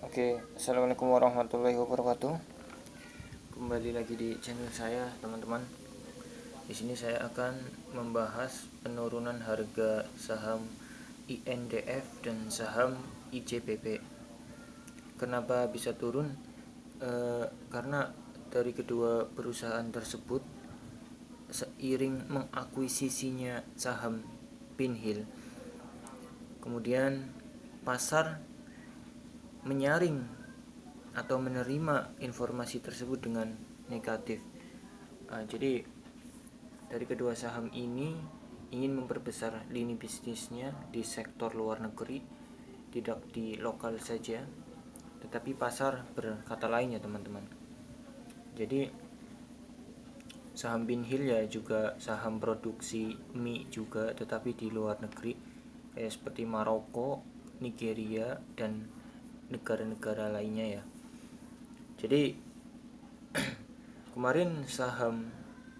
Oke, assalamualaikum warahmatullahi wabarakatuh. Kembali lagi di channel saya, teman-teman. Di sini saya akan membahas penurunan harga saham INDF dan saham ICBP. Kenapa bisa turun? Karena dari kedua perusahaan tersebut seiring mengakuisisinya saham Pinhill, kemudian pasar menyaring atau menerima informasi tersebut dengan negatif. Jadi dari kedua saham ini ingin memperbesar lini bisnisnya di sektor luar negeri, tidak di lokal saja, tetapi pasar berkata lain ya teman-teman. Jadi saham Pinhill ya juga saham produksi mie juga, tetapi di luar negeri, kayak seperti Maroko, Nigeria, dan negara-negara lainnya ya. Jadi kemarin saham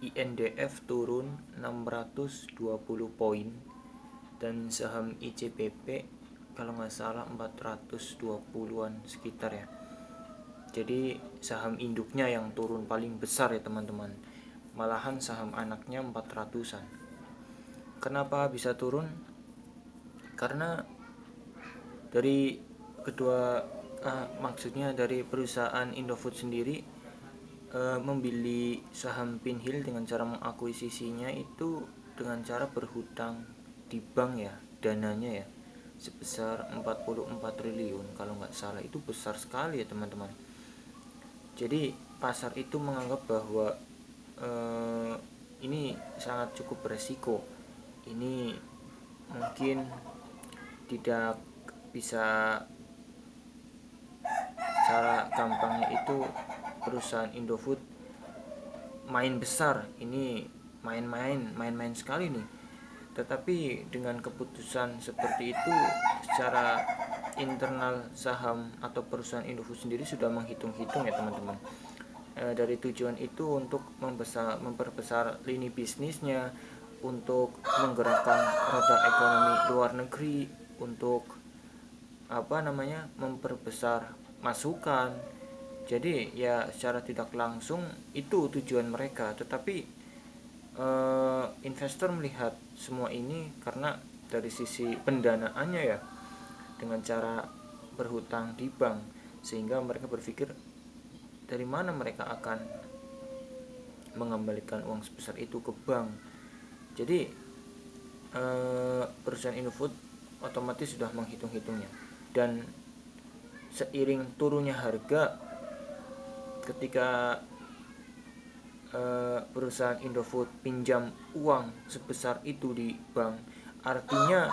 INDF turun 620 poin dan saham ICBP kalau nggak salah 420-an sekitar ya. Jadi saham induknya yang turun paling besar ya teman-teman. Malahan saham anaknya 400-an. Kenapa bisa turun? Karena dari kedua maksudnya dari perusahaan Indofood sendiri membeli saham Pinhill dengan cara mengakuisisinya itu dengan cara berhutang di bank ya, dananya ya sebesar 44 triliun kalau nggak salah. Itu besar sekali ya teman-teman. Jadi pasar itu menganggap bahwa ini sangat cukup beresiko, ini mungkin tidak bisa, cara gampangnya itu perusahaan Indofood main besar, ini main-main sekali nih. Tetapi dengan keputusan seperti itu, secara internal saham atau perusahaan Indofood sendiri sudah menghitung-hitung ya teman-teman. Dari tujuan itu untuk memperbesar lini bisnisnya, untuk menggerakkan roda ekonomi luar negeri, untuk memperbesar masukan. Jadi ya secara tidak langsung itu tujuan mereka, tetapi investor melihat semua ini karena dari sisi pendanaannya ya, dengan cara berhutang di bank, sehingga mereka berpikir dari mana mereka akan mengembalikan uang sebesar itu ke bank. Jadi perusahaan Indofood otomatis sudah menghitung-hitungnya, dan seiring turunnya harga, ketika perusahaan Indofood pinjam uang sebesar itu di bank, artinya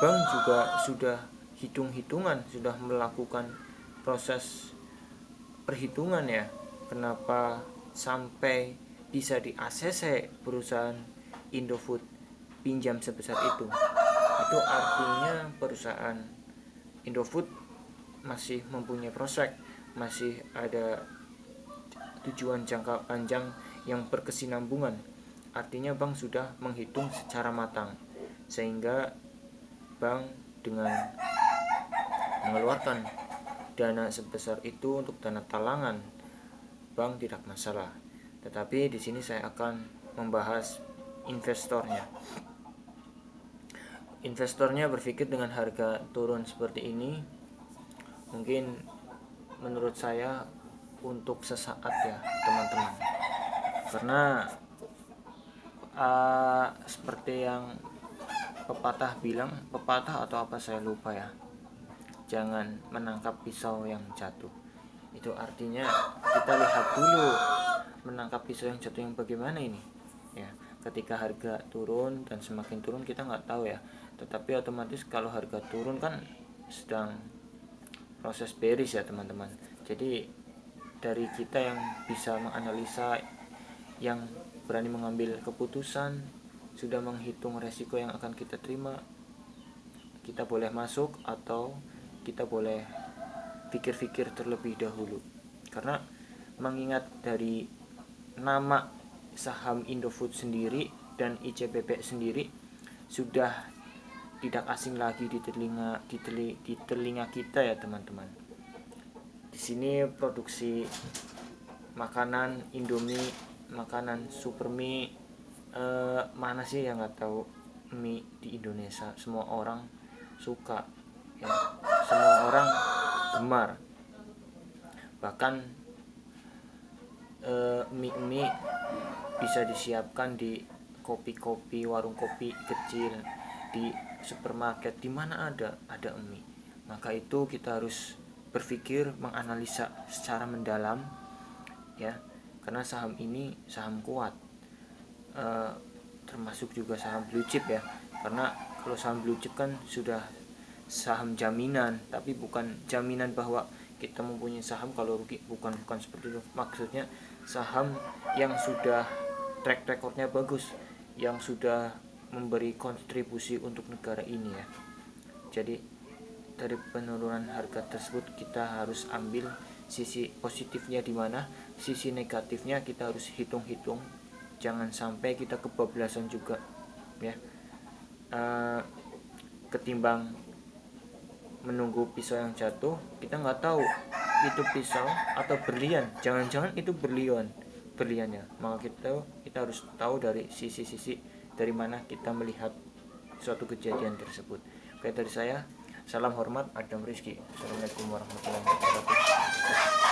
bank juga sudah hitung-hitungan, sudah melakukan proses perhitungan ya, kenapa sampai bisa di ACC perusahaan Indofood pinjam sebesar itu. Itu artinya perusahaan Indofood masih mempunyai prospek, masih ada tujuan jangka panjang yang berkesinambungan. Artinya bank sudah menghitung secara matang, sehingga bank dengan mengeluarkan dana sebesar itu untuk dana talangan, bank tidak masalah. Tetapi di sini saya akan membahas investornya. Investornya berpikir dengan harga turun seperti ini, mungkin menurut saya untuk sesaat ya teman-teman. Karena seperti yang pepatah bilang, pepatah atau apa saya lupa ya, jangan menangkap pisau yang jatuh. Itu artinya kita lihat dulu menangkap pisau yang jatuh yang bagaimana ini ya. Ketika harga turun dan semakin turun kita nggak tahu ya, tetapi otomatis kalau harga turun kan sedang proses bearish ya teman-teman. Jadi dari kita yang bisa menganalisa, yang berani mengambil keputusan, sudah menghitung resiko yang akan kita terima, kita boleh masuk atau kita boleh pikir-pikir terlebih dahulu. Karena mengingat dari nama saham Indofood sendiri dan ICBP sendiri sudah tidak asing lagi di telinga kita ya teman-teman. Di sini produksi makanan Indomie, makanan super mie, mana sih yang nggak tahu mie di Indonesia? Semua orang suka, ya, semua orang gemar. Bahkan mie bisa disiapkan di kopi-kopi, warung kopi kecil, di supermarket, di mana ada mie. Maka itu kita harus berpikir, menganalisa secara mendalam, ya, karena saham ini saham kuat, termasuk juga saham blue chip ya. Karena kalau saham blue chip kan sudah saham jaminan, tapi bukan jaminan bahwa kita mempunyai saham kalau rugi, bukan seperti itu. Maksudnya saham yang sudah track recordnya bagus, yang sudah memberi kontribusi untuk negara ini ya. Jadi dari penurunan harga tersebut kita harus ambil sisi positifnya di mana, sisi negatifnya kita harus hitung-hitung, jangan sampai kita kebablasan juga ya. Ketimbang menunggu pisau yang jatuh, kita nggak tahu itu pisau atau berlian, jangan-jangan itu berliannya. Maka kita harus tahu dari sisi-sisi dari mana kita melihat suatu kejadian tersebut. Oke, dari saya, salam hormat, Adam Rizky. Assalamualaikum warahmatullahi wabarakatuh.